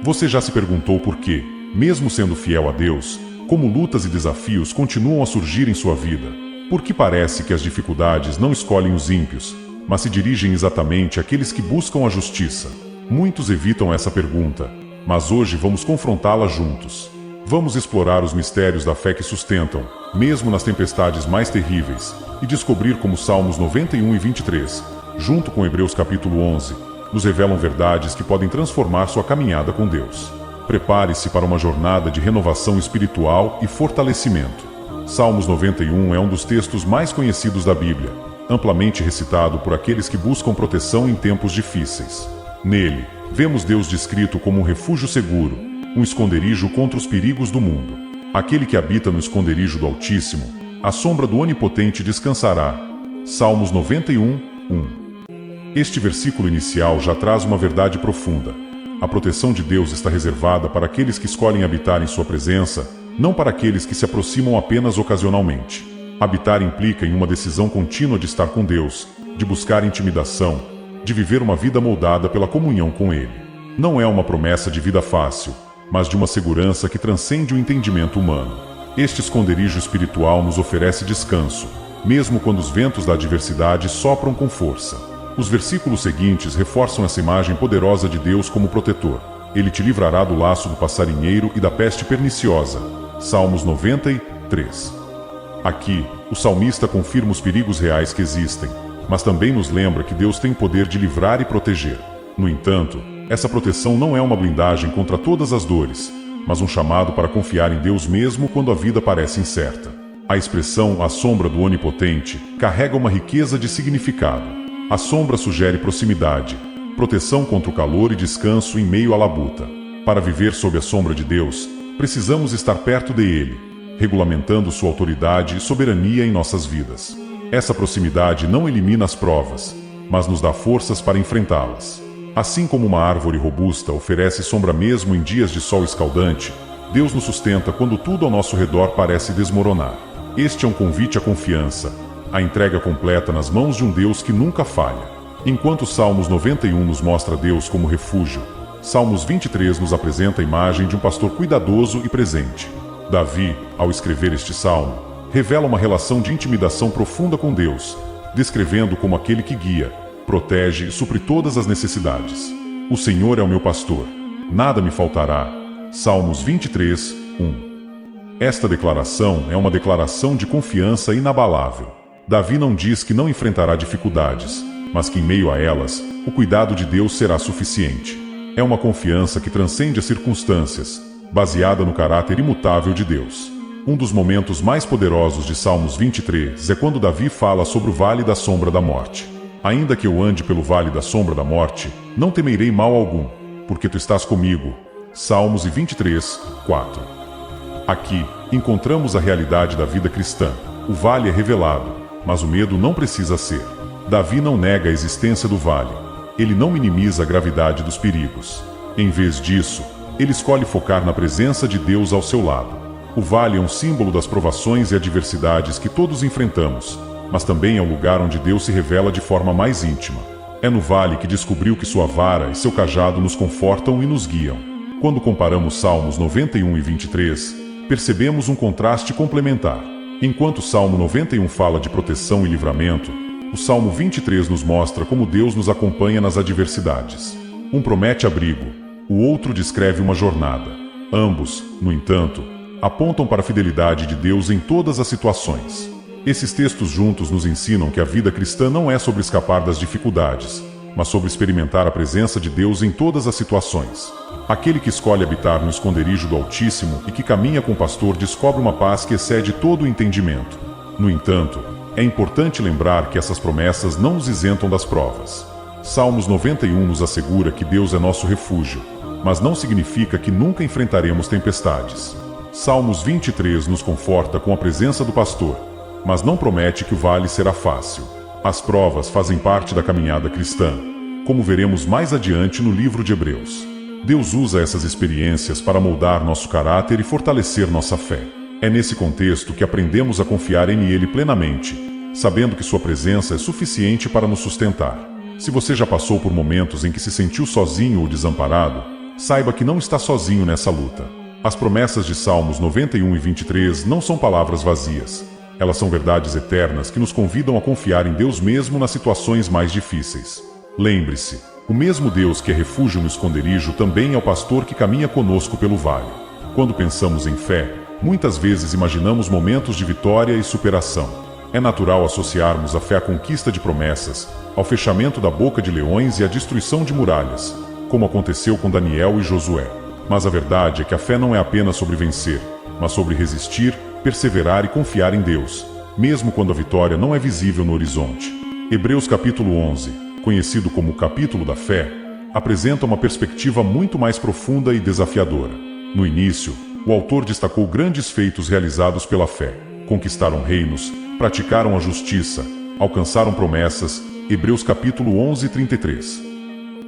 Você já se perguntou por quê, mesmo sendo fiel a Deus, como lutas e desafios continuam a surgir em sua vida? Por que parece que as dificuldades não escolhem os ímpios, mas se dirigem exatamente àqueles que buscam a justiça? Muitos evitam essa pergunta, mas hoje vamos confrontá-la juntos. Vamos explorar os mistérios da fé que sustentam, mesmo nas tempestades mais terríveis, e descobrir como Salmos 91 e 23, junto com Hebreus capítulo 11, nos revelam verdades que podem transformar sua caminhada com Deus. Prepare-se para uma jornada de renovação espiritual e fortalecimento. Salmos 91 é um dos textos mais conhecidos da Bíblia, amplamente recitado por aqueles que buscam proteção em tempos difíceis. Nele, vemos Deus descrito como um refúgio seguro, um esconderijo contra os perigos do mundo. Aquele que habita no esconderijo do Altíssimo, à sombra do Onipotente descansará. Salmos 91, 1. Este versículo inicial já traz uma verdade profunda. A proteção de Deus está reservada para aqueles que escolhem habitar em sua presença, não para aqueles que se aproximam apenas ocasionalmente. Habitar implica em uma decisão contínua de estar com Deus, de buscar intimidação, de viver uma vida moldada pela comunhão com Ele. Não é uma promessa de vida fácil, mas de uma segurança que transcende o entendimento humano. Este esconderijo espiritual nos oferece descanso, mesmo quando os ventos da adversidade sopram com força. Os versículos seguintes reforçam essa imagem poderosa de Deus como protetor. Ele te livrará do laço do passarinheiro e da peste perniciosa. Salmos 93. Aqui, o salmista confirma os perigos reais que existem, mas também nos lembra que Deus tem o poder de livrar e proteger. No entanto, essa proteção não é uma blindagem contra todas as dores, mas um chamado para confiar em Deus mesmo quando a vida parece incerta. A expressão "à sombra do Onipotente" carrega uma riqueza de significado. A sombra sugere proximidade, proteção contra o calor e descanso em meio à labuta. Para viver sob a sombra de Deus, precisamos estar perto dele, regulamentando sua autoridade e soberania em nossas vidas. Essa proximidade não elimina as provas, mas nos dá forças para enfrentá-las. Assim como uma árvore robusta oferece sombra mesmo em dias de sol escaldante, Deus nos sustenta quando tudo ao nosso redor parece desmoronar. Este é um convite à confiança, a entrega completa nas mãos de um Deus que nunca falha. Enquanto Salmos 91 nos mostra Deus como refúgio, Salmos 23 nos apresenta a imagem de um pastor cuidadoso e presente. Davi, ao escrever este salmo, revela uma relação de intimidação profunda com Deus, descrevendo como aquele que guia, protege e supre todas as necessidades. O Senhor é o meu pastor, nada me faltará. Salmos 23, 1. Esta declaração é uma declaração de confiança inabalável. Davi não diz que não enfrentará dificuldades, mas que em meio a elas, o cuidado de Deus será suficiente. É uma confiança que transcende as circunstâncias, baseada no caráter imutável de Deus. Um dos momentos mais poderosos de Salmos 23 é quando Davi fala sobre o vale da sombra da morte. Ainda que eu ande pelo vale da sombra da morte, não temerei mal algum, porque tu estás comigo. Salmos 23, 4. Aqui, encontramos a realidade da vida cristã. O vale é revelado, mas o medo não precisa ser. Davi não nega a existência do vale. Ele não minimiza a gravidade dos perigos. Em vez disso, ele escolhe focar na presença de Deus ao seu lado. O vale é um símbolo das provações e adversidades que todos enfrentamos, mas também é o lugar onde Deus se revela de forma mais íntima. É no vale que descobriu que sua vara e seu cajado nos confortam e nos guiam. Quando comparamos Salmos 91 e 23, percebemos um contraste complementar. Enquanto o Salmo 91 fala de proteção e livramento, o Salmo 23 nos mostra como Deus nos acompanha nas adversidades. Um promete abrigo, o outro descreve uma jornada. Ambos, no entanto, apontam para a fidelidade de Deus em todas as situações. Esses textos juntos nos ensinam que a vida cristã não é sobre escapar das dificuldades, mas sobre experimentar a presença de Deus em todas as situações. Aquele que escolhe habitar no esconderijo do Altíssimo e que caminha com o pastor descobre uma paz que excede todo o entendimento. No entanto, é importante lembrar que essas promessas não nos isentam das provas. Salmos 91 nos assegura que Deus é nosso refúgio, mas não significa que nunca enfrentaremos tempestades. Salmos 23 nos conforta com a presença do pastor, mas não promete que o vale será fácil. As provas fazem parte da caminhada cristã, como veremos mais adiante no livro de Hebreus. Deus usa essas experiências para moldar nosso caráter e fortalecer nossa fé. É nesse contexto que aprendemos a confiar em Ele plenamente, sabendo que Sua presença é suficiente para nos sustentar. Se você já passou por momentos em que se sentiu sozinho ou desamparado, saiba que não está sozinho nessa luta. As promessas de Salmos 91 e 23 não são palavras vazias. Elas são verdades eternas que nos convidam a confiar em Deus mesmo nas situações mais difíceis. Lembre-se, o mesmo Deus que é refúgio no esconderijo também é o pastor que caminha conosco pelo vale. Quando pensamos em fé, muitas vezes imaginamos momentos de vitória e superação. É natural associarmos a fé à conquista de promessas, ao fechamento da boca de leões e à destruição de muralhas, como aconteceu com Daniel e Josué. Mas a verdade é que a fé não é apenas sobre vencer, mas sobre resistir, perseverar e confiar em Deus, mesmo quando a vitória não é visível no horizonte. Hebreus capítulo 11, conhecido como o capítulo da fé, apresenta uma perspectiva muito mais profunda e desafiadora. No início, o autor destacou grandes feitos realizados pela fé. Conquistaram reinos, praticaram a justiça, alcançaram promessas. Hebreus capítulo 11, 33.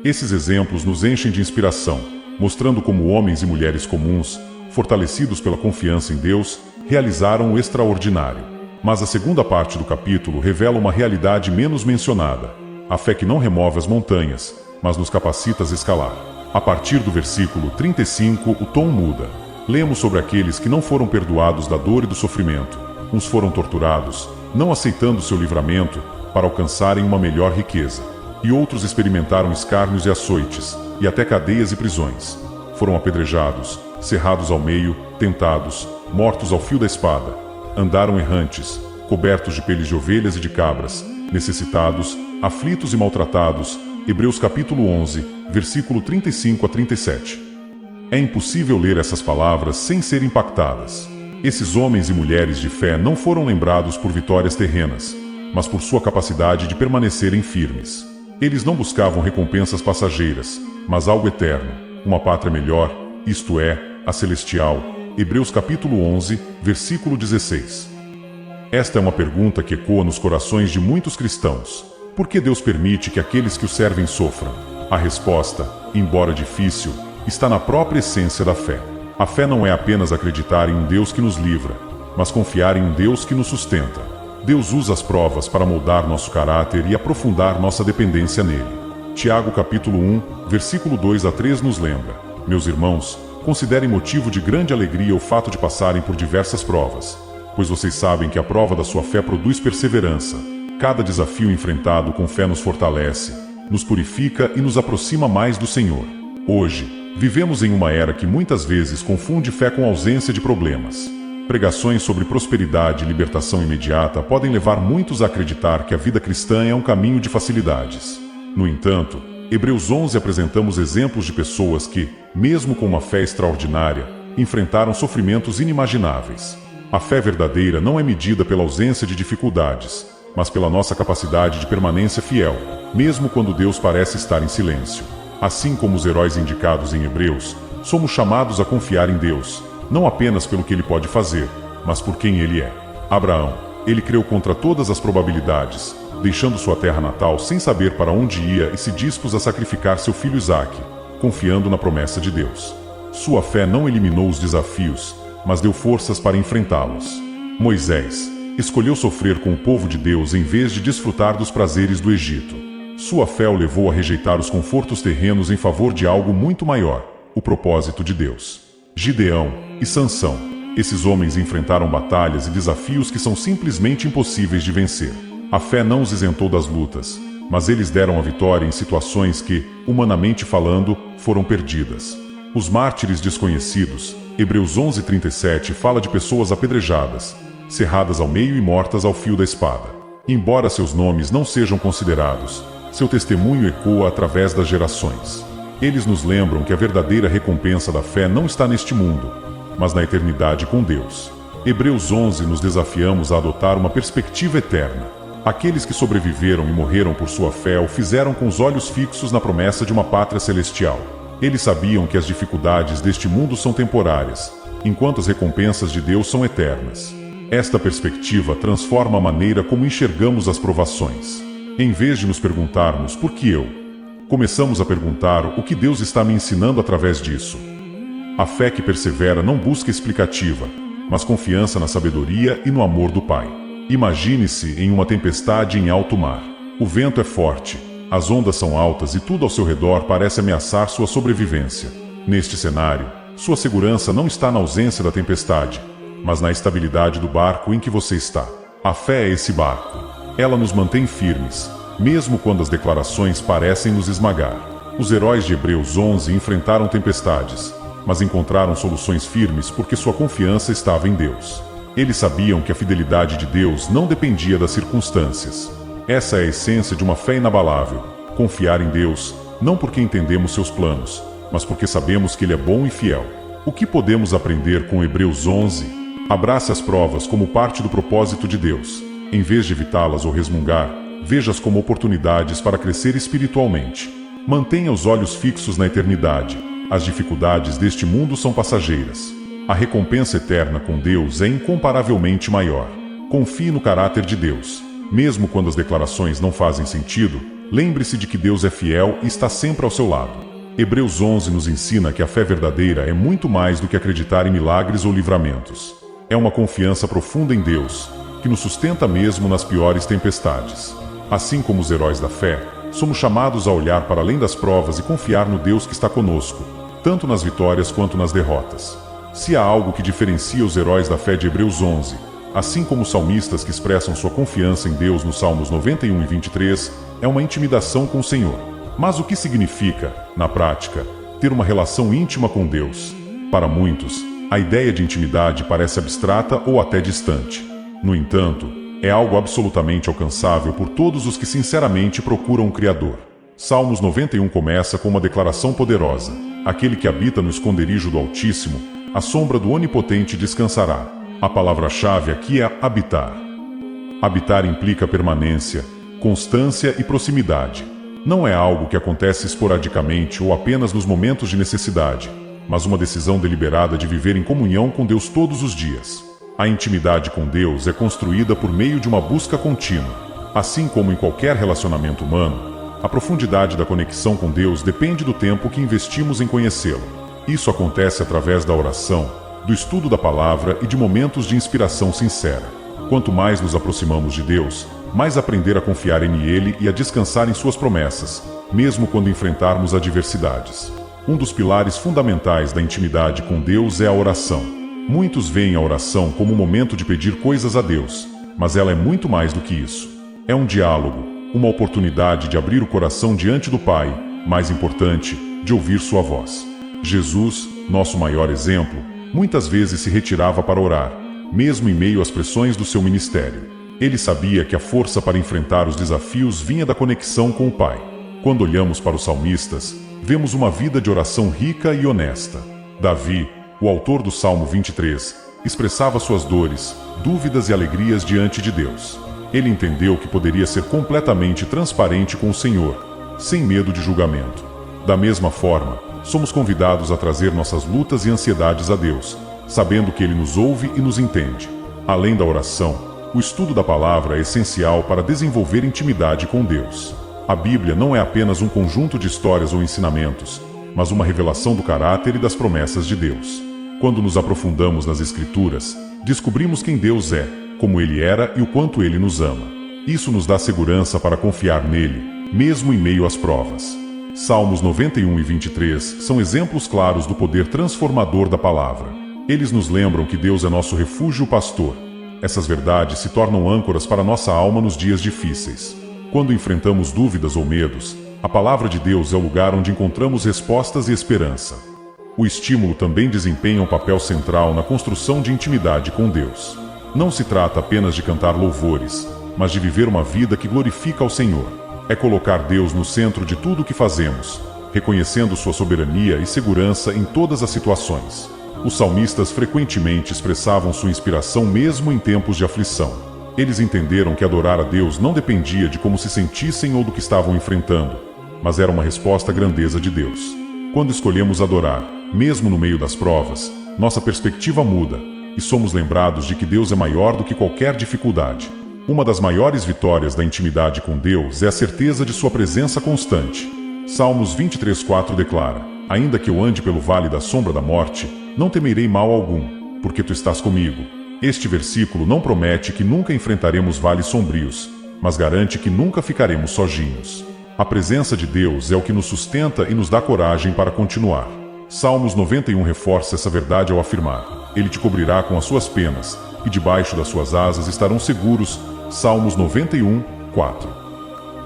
Esses exemplos nos enchem de inspiração, mostrando como homens e mulheres comuns, fortalecidos pela confiança em Deus, realizaram o extraordinário. Mas a segunda parte do capítulo revela uma realidade menos mencionada: a fé que não remove as montanhas, mas nos capacita a escalar. A partir do versículo 35, o tom muda. Lemos sobre aqueles que não foram perdoados da dor e do sofrimento. Uns foram torturados, não aceitando seu livramento, para alcançarem uma melhor riqueza. E outros experimentaram escárnios e açoites, e até cadeias e prisões. Foram apedrejados, cerrados ao meio, tentados, mortos ao fio da espada. Andaram errantes, cobertos de peles de ovelhas e de cabras, necessitados, aflitos e maltratados. Hebreus capítulo 11, versículo 35 a 37. É impossível ler essas palavras sem ser impactadas. Esses homens e mulheres de fé não foram lembrados por vitórias terrenas, mas por sua capacidade de permanecerem firmes. Eles não buscavam recompensas passageiras, mas algo eterno, uma pátria melhor, isto é, a celestial. Hebreus capítulo 11, versículo 16. Esta é uma pergunta que ecoa nos corações de muitos cristãos. Por que Deus permite que aqueles que o servem sofram? A resposta, embora difícil, está na própria essência da fé. A fé não é apenas acreditar em um Deus que nos livra, mas confiar em um Deus que nos sustenta. Deus usa as provas para moldar nosso caráter e aprofundar nossa dependência nele. Tiago capítulo 1, versículo 2 a 3 nos lembra: meus irmãos, considerem motivo de grande alegria o fato de passarem por diversas provas, pois vocês sabem que a prova da sua fé produz perseverança. Cada desafio enfrentado com fé nos fortalece, nos purifica e nos aproxima mais do Senhor. Hoje, vivemos em uma era que muitas vezes confunde fé com ausência de problemas. Pregações sobre prosperidade e libertação imediata podem levar muitos a acreditar que a vida cristã é um caminho de facilidades. No entanto, Hebreus 11 apresentamos exemplos de pessoas que, mesmo com uma fé extraordinária, enfrentaram sofrimentos inimagináveis. A fé verdadeira não é medida pela ausência de dificuldades, mas pela nossa capacidade de permanência fiel, mesmo quando Deus parece estar em silêncio. Assim como os heróis indicados em Hebreus, somos chamados a confiar em Deus, não apenas pelo que Ele pode fazer, mas por quem Ele é. Abraão, ele creu contra todas as probabilidades, deixando sua terra natal sem saber para onde ia e se dispôs a sacrificar seu filho Isaque, confiando na promessa de Deus. Sua fé não eliminou os desafios, mas deu forças para enfrentá-los. Moisés escolheu sofrer com o povo de Deus em vez de desfrutar dos prazeres do Egito. Sua fé o levou a rejeitar os confortos terrenos em favor de algo muito maior, o propósito de Deus. Gideão e Sansão, esses homens enfrentaram batalhas e desafios que são simplesmente impossíveis de vencer. A fé não os isentou das lutas, mas eles deram a vitória em situações que, humanamente falando, foram perdidas. Os mártires desconhecidos, Hebreus 11:37 fala de pessoas apedrejadas, cerradas ao meio e mortas ao fio da espada. Embora seus nomes não sejam considerados, seu testemunho ecoa através das gerações. Eles nos lembram que a verdadeira recompensa da fé não está neste mundo, mas na eternidade com Deus. Hebreus 11 nos desafiamos a adotar uma perspectiva eterna. Aqueles que sobreviveram e morreram por sua fé o fizeram com os olhos fixos na promessa de uma pátria celestial. Eles sabiam que as dificuldades deste mundo são temporárias, enquanto as recompensas de Deus são eternas. Esta perspectiva transforma a maneira como enxergamos as provações. Em vez de nos perguntarmos por que eu, começamos a perguntar o que Deus está me ensinando através disso. A fé que persevera não busca explicativa, mas confiança na sabedoria e no amor do Pai. Imagine-se em uma tempestade em alto mar. O vento é forte, As ondas são altas e tudo ao seu redor parece ameaçar sua sobrevivência. Neste cenário, sua segurança não está na ausência da tempestade, mas na estabilidade do barco em que você está. A fé é esse barco. Ela nos mantém firmes, mesmo quando as declarações parecem nos esmagar. Os heróis de Hebreus 11 enfrentaram tempestades, mas encontraram soluções firmes porque sua confiança estava em Deus. Eles sabiam que a fidelidade de Deus não dependia das circunstâncias. Essa é a essência de uma fé inabalável: confiar em Deus, não porque entendemos seus planos, mas porque sabemos que Ele é bom e fiel. O que podemos aprender com Hebreus 11? Abrace as provas como parte do propósito de Deus. Em vez de evitá-las ou resmungar, veja-as como oportunidades para crescer espiritualmente. Mantenha os olhos fixos na eternidade. As dificuldades deste mundo são passageiras. A recompensa eterna com Deus é incomparavelmente maior. Confie no caráter de Deus. Mesmo quando as declarações não fazem sentido, lembre-se de que Deus é fiel e está sempre ao seu lado. Hebreus 11 nos ensina que a fé verdadeira é muito mais do que acreditar em milagres ou livramentos. É uma confiança profunda em Deus, que nos sustenta mesmo nas piores tempestades. Assim como os heróis da fé, somos chamados a olhar para além das provas e confiar no Deus que está conosco, tanto nas vitórias quanto nas derrotas. Se há algo que diferencia os heróis da fé de Hebreus 11, assim como os salmistas que expressam sua confiança em Deus nos Salmos 91 e 23, é uma intimidação com o Senhor. Mas o que significa, na prática, ter uma relação íntima com Deus? Para muitos, a ideia de intimidade parece abstrata ou até distante. No entanto, é algo absolutamente alcançável por todos os que sinceramente procuram o Criador. Salmos 91 começa com uma declaração poderosa: aquele que habita no esconderijo do Altíssimo, à sombra do Onipotente descansará. A palavra-chave aqui é habitar. Habitar implica permanência, constância e proximidade. Não é algo que acontece esporadicamente ou apenas nos momentos de necessidade, mas uma decisão deliberada de viver em comunhão com Deus todos os dias. A intimidade com Deus é construída por meio de uma busca contínua. Assim como em qualquer relacionamento humano, a profundidade da conexão com Deus depende do tempo que investimos em conhecê-lo. Isso acontece através da oração, do estudo da palavra e de momentos de inspiração sincera. Quanto mais nos aproximamos de Deus, mais aprender a confiar em Ele e a descansar em suas promessas, mesmo quando enfrentarmos adversidades. Um dos pilares fundamentais da intimidade com Deus é a oração. Muitos veem a oração como um momento de pedir coisas a Deus, mas ela é muito mais do que isso. É um diálogo, uma oportunidade de abrir o coração diante do Pai, mais importante, de ouvir sua voz. Jesus, nosso maior exemplo, muitas vezes se retirava para orar, mesmo em meio às pressões do seu ministério. Ele sabia que a força para enfrentar os desafios vinha da conexão com o Pai. Quando olhamos para os salmistas, vemos uma vida de oração rica e honesta. Davi, o autor do Salmo 23, expressava suas dores, dúvidas e alegrias diante de Deus. Ele entendeu que poderia ser completamente transparente com o Senhor, sem medo de julgamento. Da mesma forma, somos convidados a trazer nossas lutas e ansiedades a Deus, sabendo que Ele nos ouve e nos entende. Além da oração, o estudo da palavra é essencial para desenvolver intimidade com Deus. A Bíblia não é apenas um conjunto de histórias ou ensinamentos, mas uma revelação do caráter e das promessas de Deus. Quando nos aprofundamos nas Escrituras, descobrimos quem Deus é, como Ele era e o quanto Ele nos ama. Isso nos dá segurança para confiar nele, mesmo em meio às provas. Salmos 91 e 23 são exemplos claros do poder transformador da palavra. Eles nos lembram que Deus é nosso refúgio e pastor. Essas verdades se tornam âncoras para nossa alma nos dias difíceis. Quando enfrentamos dúvidas ou medos, a palavra de Deus é o lugar onde encontramos respostas e esperança. O estímulo também desempenha um papel central na construção de intimidade com Deus. Não se trata apenas de cantar louvores, mas de viver uma vida que glorifica ao Senhor. É colocar Deus no centro de tudo o que fazemos, reconhecendo sua soberania e segurança em todas as situações. Os salmistas frequentemente expressavam sua inspiração mesmo em tempos de aflição. Eles entenderam que adorar a Deus não dependia de como se sentissem ou do que estavam enfrentando, mas era uma resposta à grandeza de Deus. Quando escolhemos adorar, mesmo no meio das provas, nossa perspectiva muda, e somos lembrados de que Deus é maior do que qualquer dificuldade. Uma das maiores vitórias da intimidade com Deus é a certeza de sua presença constante. Salmos 23:4 declara: ainda que eu ande pelo vale da sombra da morte, não temerei mal algum, porque tu estás comigo. Este versículo não promete que nunca enfrentaremos vales sombrios, mas garante que nunca ficaremos sozinhos. A presença de Deus é o que nos sustenta e nos dá coragem para continuar. Salmos 91 reforça essa verdade ao afirmar: Ele te cobrirá com as suas penas, e debaixo das suas asas estarão seguros. Salmos 91, 4.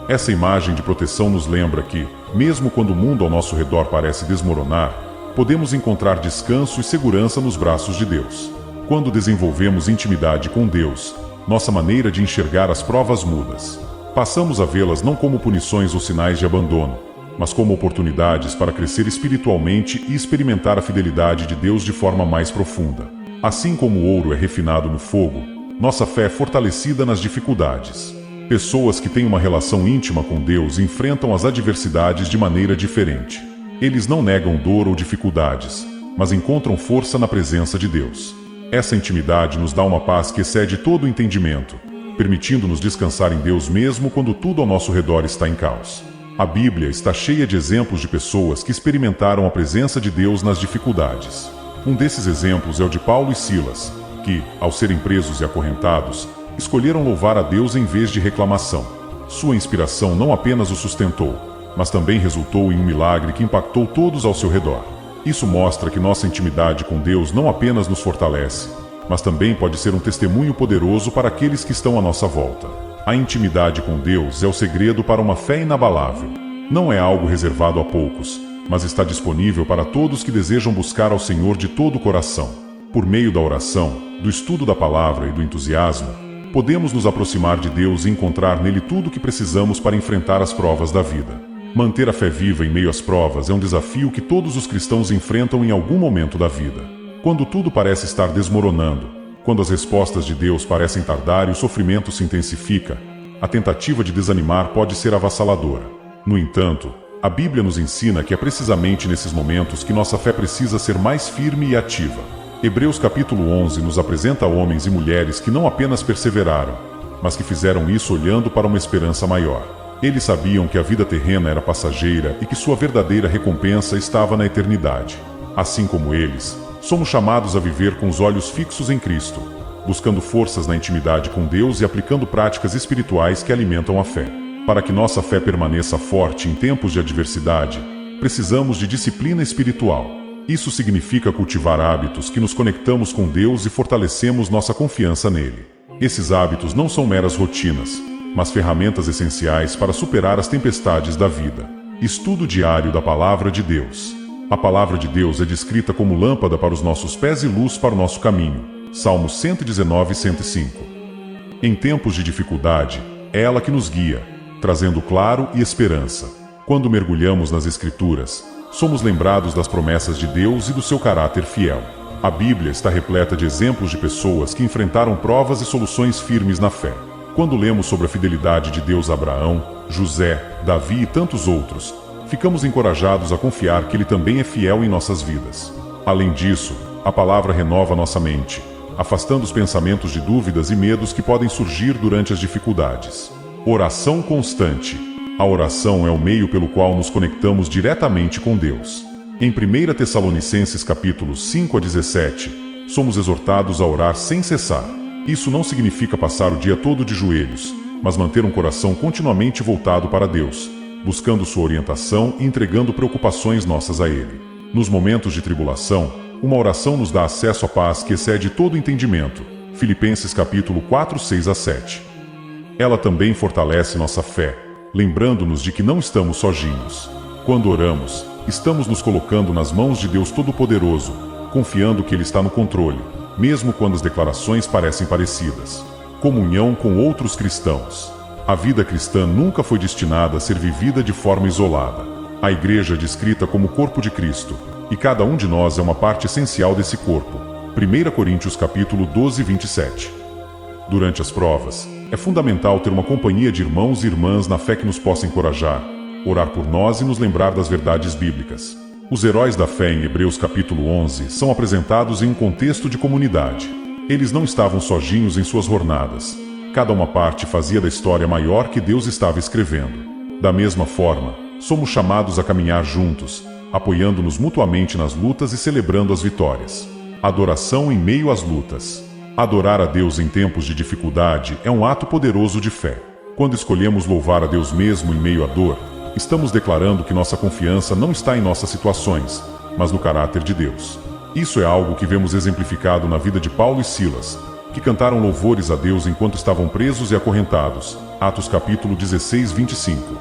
Essa imagem de proteção nos lembra que, mesmo quando o mundo ao nosso redor parece desmoronar, podemos encontrar descanso e segurança nos braços de Deus. Quando desenvolvemos intimidade com Deus, nossa maneira de enxergar as provas muda. Passamos a vê-las não como punições ou sinais de abandono, mas como oportunidades para crescer espiritualmente e experimentar a fidelidade de Deus de forma mais profunda. Assim como o ouro é refinado no fogo, nossa fé é fortalecida nas dificuldades. Pessoas que têm uma relação íntima com Deus enfrentam as adversidades de maneira diferente. Eles não negam dor ou dificuldades, mas encontram força na presença de Deus. Essa intimidade nos dá uma paz que excede todo o entendimento, permitindo-nos descansar em Deus mesmo quando tudo ao nosso redor está em caos. A Bíblia está cheia de exemplos de pessoas que experimentaram a presença de Deus nas dificuldades. Um desses exemplos é o de Paulo e Silas, que, ao serem presos e acorrentados, escolheram louvar a Deus em vez de reclamação. Sua inspiração não apenas o sustentou, mas também resultou em um milagre que impactou todos ao seu redor. Isso mostra que nossa intimidade com Deus não apenas nos fortalece, mas também pode ser um testemunho poderoso para aqueles que estão à nossa volta. A intimidade com Deus é o segredo para uma fé inabalável. Não é algo reservado a poucos, mas está disponível para todos que desejam buscar ao Senhor de todo o coração. Por meio da oração, do estudo da palavra e do entusiasmo, podemos nos aproximar de Deus e encontrar nele tudo o que precisamos para enfrentar as provas da vida. Manter a fé viva em meio às provas é um desafio que todos os cristãos enfrentam em algum momento da vida. Quando tudo parece estar desmoronando, quando as respostas de Deus parecem tardar e o sofrimento se intensifica, a tentativa de desanimar pode ser avassaladora. No entanto, a Bíblia nos ensina que é precisamente nesses momentos que nossa fé precisa ser mais firme e ativa. Hebreus capítulo 11 nos apresenta homens e mulheres que não apenas perseveraram, mas que fizeram isso olhando para uma esperança maior. Eles sabiam que a vida terrena era passageira e que sua verdadeira recompensa estava na eternidade. Assim como eles, somos chamados a viver com os olhos fixos em Cristo, buscando forças na intimidade com Deus e aplicando práticas espirituais que alimentam a fé. Para que nossa fé permaneça forte em tempos de adversidade, precisamos de disciplina espiritual. Isso significa cultivar hábitos que nos conectamos com Deus e fortalecemos nossa confiança nele. Esses hábitos não são meras rotinas, mas ferramentas essenciais para superar as tempestades da vida. Estudo diário da Palavra de Deus. A Palavra de Deus é descrita como lâmpada para os nossos pés e luz para o nosso caminho. Salmos 119 e 105. Em tempos de dificuldade, é ela que nos guia, trazendo claro e esperança. Quando mergulhamos nas Escrituras, somos lembrados das promessas de Deus e do seu caráter fiel. A Bíblia está repleta de exemplos de pessoas que enfrentaram provas e soluções firmes na fé. Quando lemos sobre a fidelidade de Deus a Abraão, José, Davi e tantos outros, ficamos encorajados a confiar que Ele também é fiel em nossas vidas. Além disso, a palavra renova nossa mente, afastando os pensamentos de dúvidas e medos que podem surgir durante as dificuldades. Oração constante. A oração é o meio pelo qual nos conectamos diretamente com Deus. Em 1 Tessalonicenses capítulos 5 a 17, somos exortados a orar sem cessar. Isso não significa passar o dia todo de joelhos, mas manter um coração continuamente voltado para Deus, buscando sua orientação e entregando preocupações nossas a Ele. Nos momentos de tribulação, uma oração nos dá acesso à paz que excede todo entendimento. Filipenses capítulo 4, 6 a 7. Ela também fortalece nossa fé, lembrando-nos de que não estamos sozinhos. Quando oramos, estamos nos colocando nas mãos de Deus Todo-Poderoso, confiando que Ele está no controle, mesmo quando as declarações parecem parecidas. Comunhão com outros cristãos. A vida cristã nunca foi destinada a ser vivida de forma isolada. A igreja é descrita como o corpo de Cristo, e cada um de nós é uma parte essencial desse corpo. 1 Coríntios capítulo 12, 27. Durante as provas, é fundamental ter uma companhia de irmãos e irmãs na fé que nos possa encorajar, orar por nós e nos lembrar das verdades bíblicas. Os heróis da fé em Hebreus capítulo 11 são apresentados em um contexto de comunidade. Eles não estavam sozinhos em suas jornadas. Cada uma parte fazia da história maior que Deus estava escrevendo. Da mesma forma, somos chamados a caminhar juntos, apoiando-nos mutuamente nas lutas e celebrando as vitórias. Adoração em meio às lutas. Adorar a Deus em tempos de dificuldade é um ato poderoso de fé. Quando escolhemos louvar a Deus mesmo em meio à dor, Estamos declarando que nossa confiança não está em nossas situações, mas no caráter de Deus. Isso é algo que vemos exemplificado na vida de Paulo e Silas, que cantaram louvores a Deus enquanto estavam presos e acorrentados. Atos capítulo 16, 25.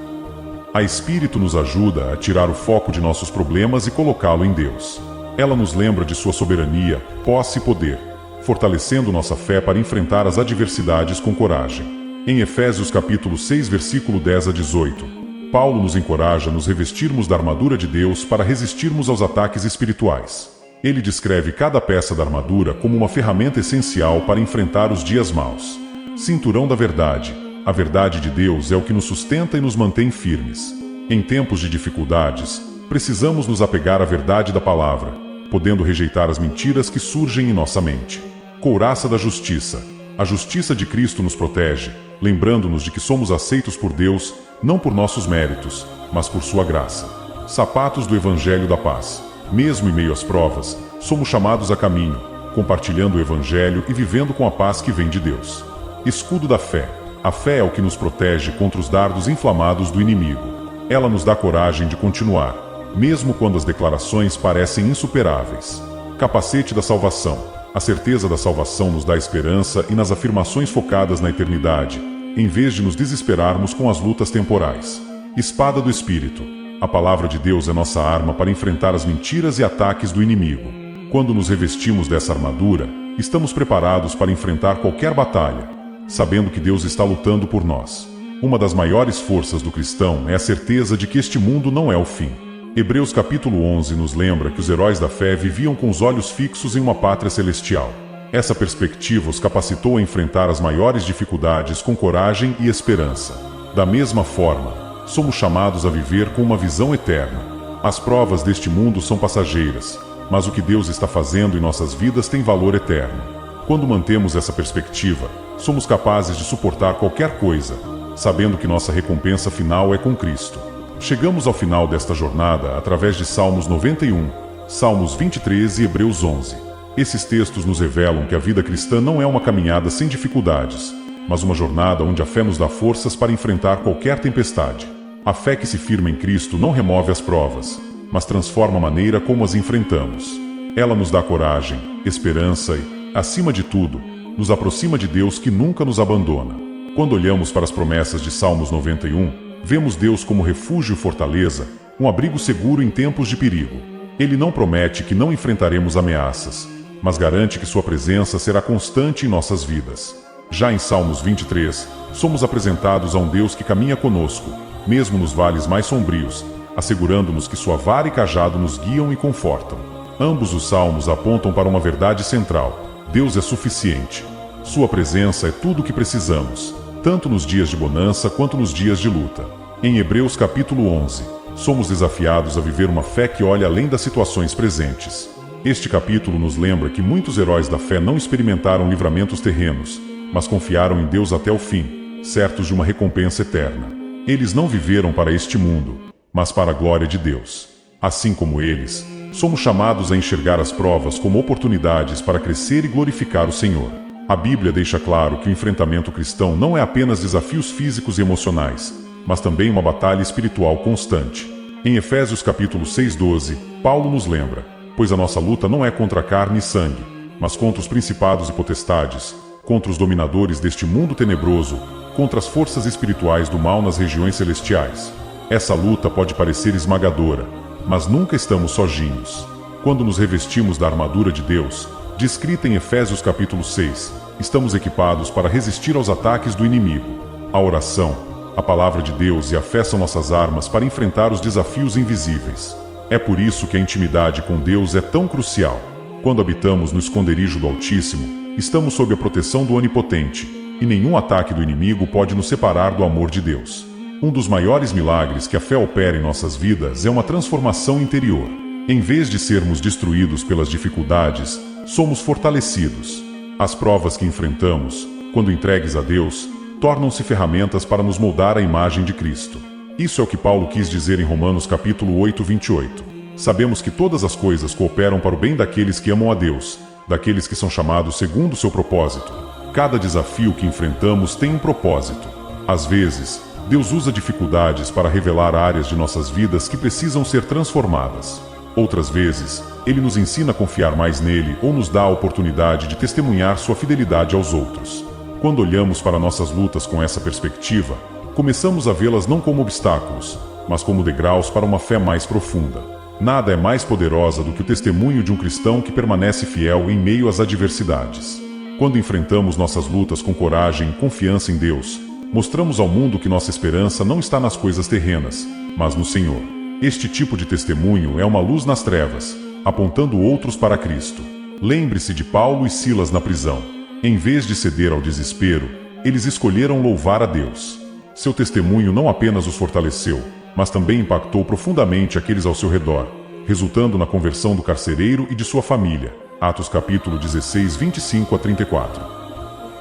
A Espírito nos ajuda a tirar o foco de nossos problemas e colocá-lo em Deus. Ela nos lembra de sua soberania, posse e poder, fortalecendo nossa fé para enfrentar as adversidades com coragem. Em Efésios capítulo 6, versículo 10 a 18, Paulo nos encoraja a nos revestirmos da armadura de Deus para resistirmos aos ataques espirituais. Ele descreve cada peça da armadura como uma ferramenta essencial para enfrentar os dias maus. Cinturão da verdade. A verdade de Deus é o que nos sustenta e nos mantém firmes. Em tempos de dificuldades, precisamos nos apegar à verdade da palavra, podendo rejeitar as mentiras que surgem em nossa mente. Couraça da justiça. A justiça de Cristo nos protege, lembrando-nos de que somos aceitos por Deus, não por nossos méritos, mas por sua graça. Sapatos do Evangelho da Paz. Mesmo em meio às provas, somos chamados a caminho, compartilhando o Evangelho e vivendo com a paz que vem de Deus. Escudo da fé. A fé é o que nos protege contra os dardos inflamados do inimigo. Ela nos dá coragem de continuar, mesmo quando as declarações parecem insuperáveis. Capacete da salvação. A certeza da salvação nos dá esperança e nas afirmações focadas na eternidade, em vez de nos desesperarmos com as lutas temporais. Espada do Espírito. A palavra de Deus é nossa arma para enfrentar as mentiras e ataques do inimigo. Quando nos revestimos dessa armadura, estamos preparados para enfrentar qualquer batalha, sabendo que Deus está lutando por nós. Uma das maiores forças do cristão é a certeza de que este mundo não é o fim. Hebreus capítulo 11 nos lembra que os heróis da fé viviam com os olhos fixos em uma pátria celestial. Essa perspectiva os capacitou a enfrentar as maiores dificuldades com coragem e esperança. Da mesma forma, somos chamados a viver com uma visão eterna. As provas deste mundo são passageiras, mas o que Deus está fazendo em nossas vidas tem valor eterno. Quando mantemos essa perspectiva, somos capazes de suportar qualquer coisa, sabendo que nossa recompensa final é com Cristo. Chegamos ao final desta jornada através de Salmos 91, Salmos 23 e Hebreus 11. Esses textos nos revelam que a vida cristã não é uma caminhada sem dificuldades, mas uma jornada onde a fé nos dá forças para enfrentar qualquer tempestade. A fé que se firma em Cristo não remove as provas, mas transforma a maneira como as enfrentamos. Ela nos dá coragem, esperança e, acima de tudo, nos aproxima de Deus que nunca nos abandona. Quando olhamos para as promessas de Salmos 91, vemos Deus como refúgio e fortaleza, um abrigo seguro em tempos de perigo. Ele não promete que não enfrentaremos ameaças, mas garante que sua presença será constante em nossas vidas. Já em Salmos 23, somos apresentados a um Deus que caminha conosco, mesmo nos vales mais sombrios, assegurando-nos que sua vara e cajado nos guiam e confortam. Ambos os salmos apontam para uma verdade central: Deus é suficiente. Sua presença é tudo o que precisamos, tanto nos dias de bonança quanto nos dias de luta. Em Hebreus capítulo 11, somos desafiados a viver uma fé que olha além das situações presentes. Este capítulo nos lembra que muitos heróis da fé não experimentaram livramentos terrenos, mas confiaram em Deus até o fim, certos de uma recompensa eterna. Eles não viveram para este mundo, mas para a glória de Deus. Assim como eles, somos chamados a enxergar as provas como oportunidades para crescer e glorificar o Senhor. A Bíblia deixa claro que o enfrentamento cristão não é apenas desafios físicos e emocionais, mas também uma batalha espiritual constante. Em Efésios capítulo 6:12, Paulo nos lembra: pois a nossa luta não é contra carne e sangue, mas contra os principados e potestades, contra os dominadores deste mundo tenebroso, contra as forças espirituais do mal nas regiões celestiais. Essa luta pode parecer esmagadora, mas nunca estamos sozinhos. Quando nos revestimos da armadura de Deus, descrita em Efésios capítulo 6, estamos equipados para resistir aos ataques do inimigo. A oração, a palavra de Deus e a fé são nossas armas para enfrentar os desafios invisíveis. É por isso que a intimidade com Deus é tão crucial. Quando habitamos no esconderijo do Altíssimo, estamos sob a proteção do Onipotente, e nenhum ataque do inimigo pode nos separar do amor de Deus. Um dos maiores milagres que a fé opera em nossas vidas é uma transformação interior. Em vez de sermos destruídos pelas dificuldades, somos fortalecidos. As provas que enfrentamos, quando entregues a Deus, tornam-se ferramentas para nos moldar à imagem de Cristo. Isso é o que Paulo quis dizer em Romanos capítulo 8, 28. Sabemos que todas as coisas cooperam para o bem daqueles que amam a Deus, daqueles que são chamados segundo o seu propósito. Cada desafio que enfrentamos tem um propósito. Às vezes, Deus usa dificuldades para revelar áreas de nossas vidas que precisam ser transformadas. Outras vezes, Ele nos ensina a confiar mais nele ou nos dá a oportunidade de testemunhar sua fidelidade aos outros. Quando olhamos para nossas lutas com essa perspectiva, começamos a vê-las não como obstáculos, mas como degraus para uma fé mais profunda. Nada é mais poderosa do que o testemunho de um cristão que permanece fiel em meio às adversidades. Quando enfrentamos nossas lutas com coragem e confiança em Deus, mostramos ao mundo que nossa esperança não está nas coisas terrenas, mas no Senhor. Este tipo de testemunho é uma luz nas trevas, apontando outros para Cristo. Lembre-se de Paulo e Silas na prisão. Em vez de ceder ao desespero, eles escolheram louvar a Deus. Seu testemunho não apenas os fortaleceu, mas também impactou profundamente aqueles ao seu redor, resultando na conversão do carcereiro e de sua família. Atos capítulo 16, 25 a 34.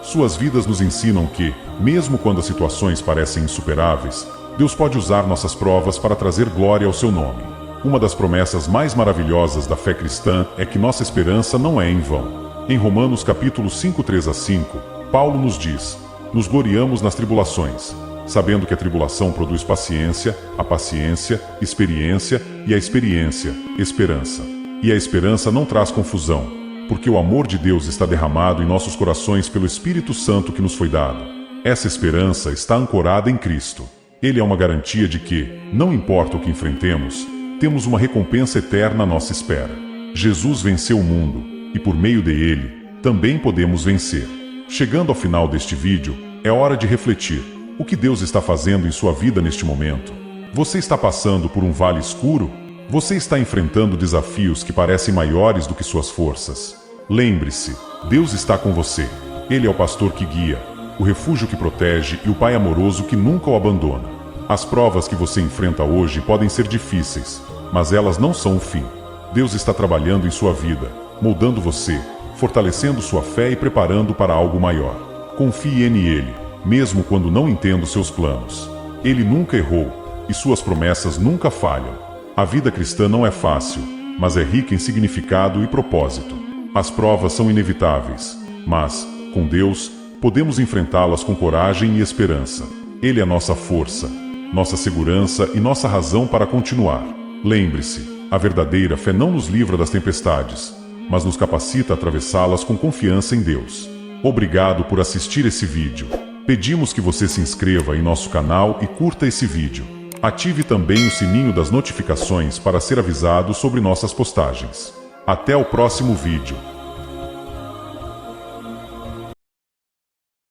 Suas vidas nos ensinam que, mesmo quando as situações parecem insuperáveis, Deus pode usar nossas provas para trazer glória ao seu nome. Uma das promessas mais maravilhosas da fé cristã é que nossa esperança não é em vão. Em Romanos capítulo 5, 3 a 5, Paulo nos diz: nos gloriamos nas tribulações, sabendo que a tribulação produz paciência, a paciência, experiência, e a experiência, esperança. E a esperança não traz confusão, porque o amor de Deus está derramado em nossos corações pelo Espírito Santo que nos foi dado. Essa esperança está ancorada em Cristo. Ele é uma garantia de que, não importa o que enfrentemos, temos uma recompensa eterna à nossa espera. Jesus venceu o mundo, e por meio dele, também podemos vencer. Chegando ao final deste vídeo, é hora de refletir. O que Deus está fazendo em sua vida neste momento? Você está passando por um vale escuro? Você está enfrentando desafios que parecem maiores do que suas forças? Lembre-se, Deus está com você. Ele é o pastor que guia, o refúgio que protege e o pai amoroso que nunca o abandona. As provas que você enfrenta hoje podem ser difíceis, mas elas não são o fim. Deus está trabalhando em sua vida, moldando você, fortalecendo sua fé e preparando para algo maior. Confie nele, mesmo quando não entenda os seus planos. Ele nunca errou, e suas promessas nunca falham. A vida cristã não é fácil, mas é rica em significado e propósito. As provas são inevitáveis, mas, com Deus, podemos enfrentá-las com coragem e esperança. Ele é nossa força, nossa segurança e nossa razão para continuar. Lembre-se, a verdadeira fé não nos livra das tempestades, mas nos capacita a atravessá-las com confiança em Deus. Obrigado por assistir esse vídeo. Pedimos que você se inscreva em nosso canal e curta esse vídeo. Ative também o sininho das notificações para ser avisado sobre nossas postagens. Até o próximo vídeo.